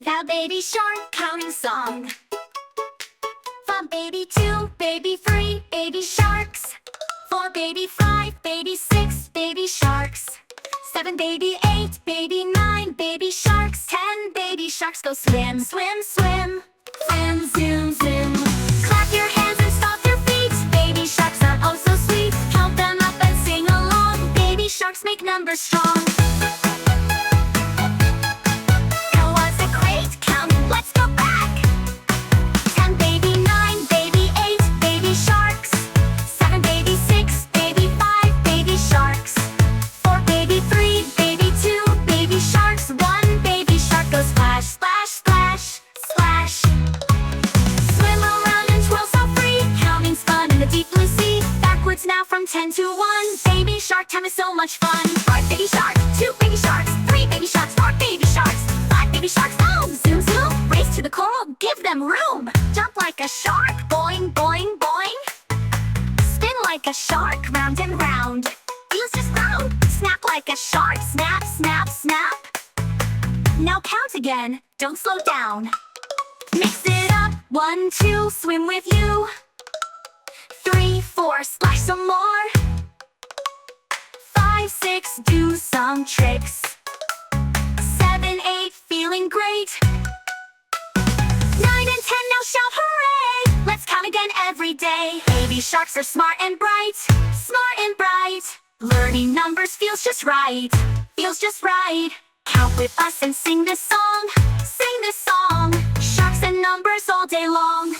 The baby shark counting song. From baby 2, baby 3, baby sharks. 4, baby 5, baby 6, baby sharks. 7, baby 8, baby 9, baby sharks. 10, baby sharks go swim, swim, swim. Swim, zoom, zoom. Clap your hands and stomp your feet. Baby sharks are oh so sweet. Count them up and sing along. Baby sharks make numbers strong. Let's go back. 10, baby 9, baby 8, baby sharks. 7, baby 6, baby 5, baby sharks. 4, baby 3, baby 2, baby sharks. 1, baby shark goes splash, splash, splash, splash. Swim around and twirl so free. Counting's fun in the deep blue sea. Backwards now from 10 to 1. Baby shark time is so much fun. 1 baby shark, 2 baby sharks, 3 baby sharks, 4 baby sharks, 5 baby sharks. Boom, zoom, zoom. Race to the coral, give them room. Jump like a shark, boing, boing, boing. Spin like a shark, round and round. Wheels just round. Snap like a shark, snap, snap, snap. Now count again, don't slow down. Mix it up, 1, 2, swim with you. 3, 4, splash some more. 5, 6, do some tricks. 7, 8, feeling great. 9 and 10, now shout hooray! Let's count again every day. Baby sharks are smart and bright, smart and bright. Learning numbers feels just right, feels just right. Count with us and sing this song, sing this song. Sharks and numbers all day long.